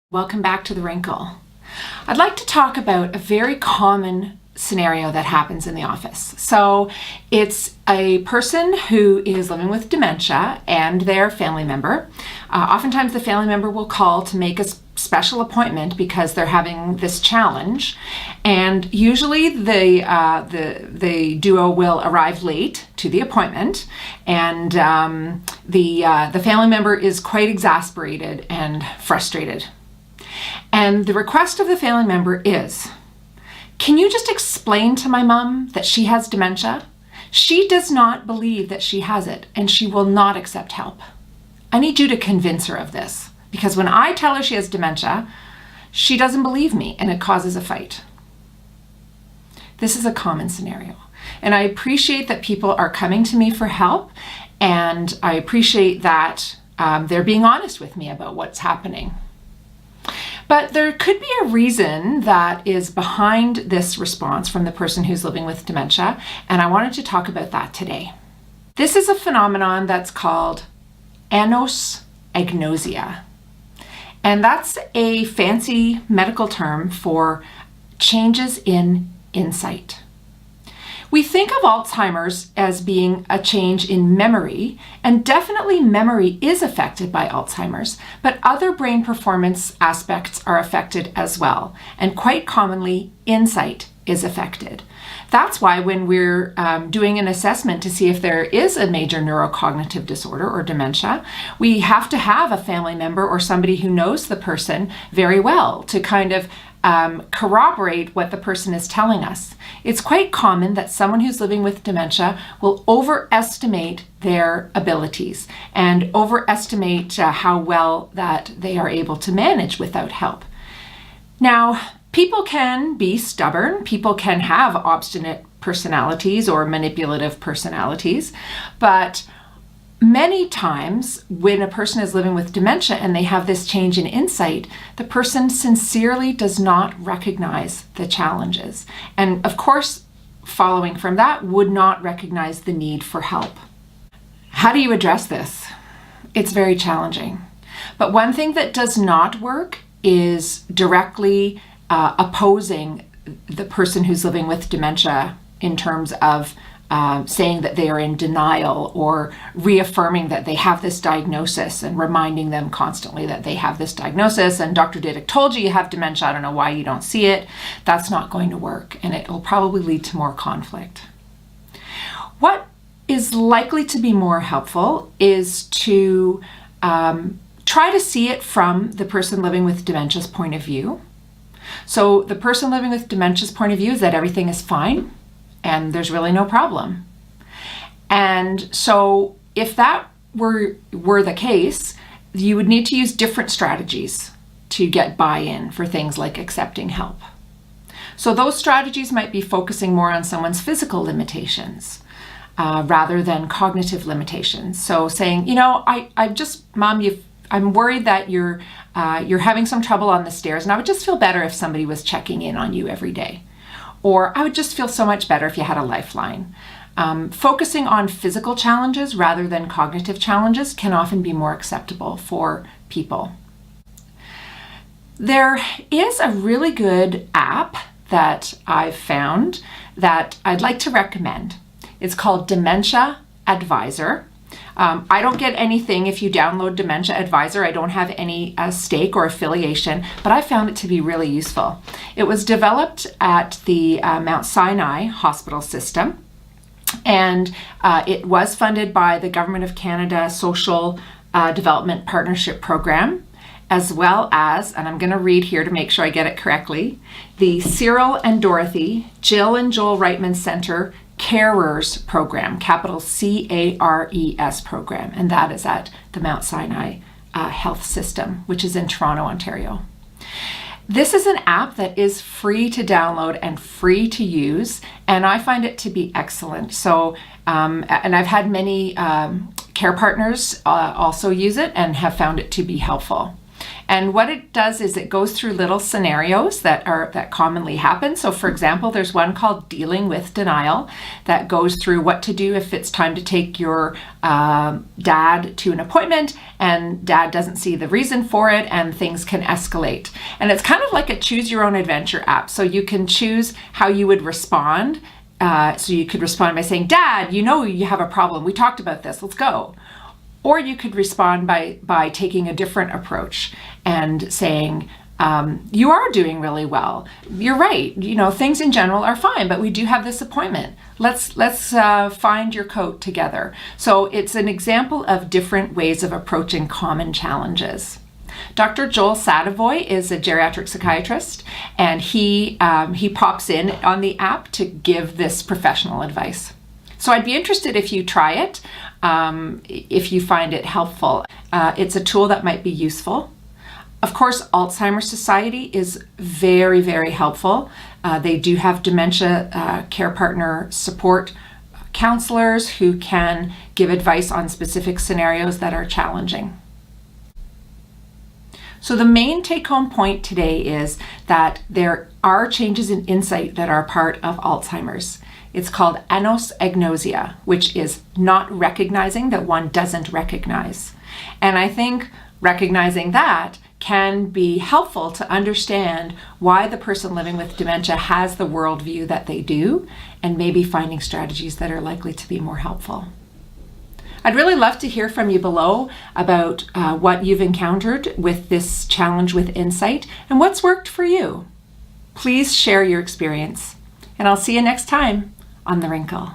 Welcome back to The Wrinkle. I'd like to talk about a very common scenario that happens in the office. So it's a person who is living with dementia and their family member. Oftentimes the family member will call to make a special appointment because they're having this challenge, and usually the duo will arrive late to the appointment, and the family member is quite exasperated and frustrated. And the request of the family member is, can you just explain to my mom that she has dementia? She does not believe that she has it, and she will not accept help. I need you to convince her of this, because when I tell her she has dementia, she doesn't believe me, and it causes a fight. This is a common scenario, and I appreciate that people are coming to me for help, and I appreciate that they're being honest with me about what's happening. But there could be a reason that is behind this response from the person who's living with dementia, and I wanted to talk about that today. This is a phenomenon that's called ANOSAGNOSIA, and that's a fancy medical term for changes in insight. We think of Alzheimer's as being a change in memory, and definitely memory is affected by Alzheimer's, but other brain performance aspects are affected as well, and quite commonly insight is affected. That's why when we're doing an assessment to see if there is a major neurocognitive disorder or dementia, we have to have a family member or somebody who knows the person very well to kind of corroborate what the person is telling us. It's quite common that someone who's living with dementia will overestimate their abilities and overestimate how well that they are able to manage without help. Now, people can be stubborn, people can have obstinate personalities or manipulative personalities, but many times when a person is living with dementia and they have this change in insight, the person sincerely does not recognize the challenges. And of course, following from that, would not recognize the need for help. How do you address this? It's very challenging. But one thing that does not work is directly opposing the person who's living with dementia in terms of saying that they are in denial or reaffirming that they have this diagnosis and reminding them constantly that they have this diagnosis and Dr. Didyk told you you have dementia, I don't know why you don't see it. That's not going to work, and it will probably lead to more conflict. What is likely to be more helpful is to try to see it from the person living with dementia's point of view. So the person living with dementia's point of view is that everything is fine and there's really no problem. And so if that were the case, you would need to use different strategies to get buy-in for things like accepting help. So those strategies might be focusing more on someone's physical limitations rather than cognitive limitations. So saying, Mom, I'm worried that you're having some trouble on the stairs, and I would just feel better if somebody was checking in on you every day. Or I would just feel so much better if you had a lifeline. Focusing on physical challenges rather than cognitive challenges can often be more acceptable for people. There is a really good app that I've found that I'd like to recommend. It's called Dementia Advisor. I don't get anything if you download Dementia Advisor. I don't have any stake or affiliation, but I found it to be really useful. It was developed at the Mount Sinai Hospital System, and it was funded by the Government of Canada Social Development Partnership Program, as well as, and I'm going to read here to make sure I get it correctly, the Cyril and Dorothy, Jill and Joel Reitman Center Carers Program, capital CARES program, and that is at the Mount Sinai Health System, which is in Toronto, Ontario. This is an app that is free to download and free to use, and I find it to be excellent. So, and I've had many care partners also use it and have found it to be helpful. And what it does is it goes through little scenarios that commonly happen. So for example, there's one called Dealing with Denial that goes through what to do if it's time to take your dad to an appointment and dad doesn't see the reason for it and things can escalate. And it's kind of like a choose your own adventure app. So you can choose how you would respond. So you could respond by saying, Dad, you know you have a problem. We talked about this. Let's go. Or you could respond by taking a different approach and saying, you are doing really well. You're right. You know, things in general are fine, but we do have this appointment. Let's find your coat together. So it's an example of different ways of approaching common challenges. Dr. Joel Sadavoy is a geriatric psychiatrist, and he pops in on the app to give this professional advice. So I'd be interested if you try it, if you find it helpful. It's a tool that might be useful. Of course, Alzheimer's Society is very, very helpful. They do have dementia care partner support counselors who can give advice on specific scenarios that are challenging. So the main take-home point today is that there are changes in insight that are part of Alzheimer's. It's called ANOSAGNOSIA, which is not recognizing that one doesn't recognize. And I think recognizing that can be helpful to understand why the person living with dementia has the worldview that they do, and maybe finding strategies that are likely to be more helpful. I'd really love to hear from you below about what you've encountered with this challenge with insight and what's worked for you. Please share your experience, and I'll see you next time on The Wrinkle.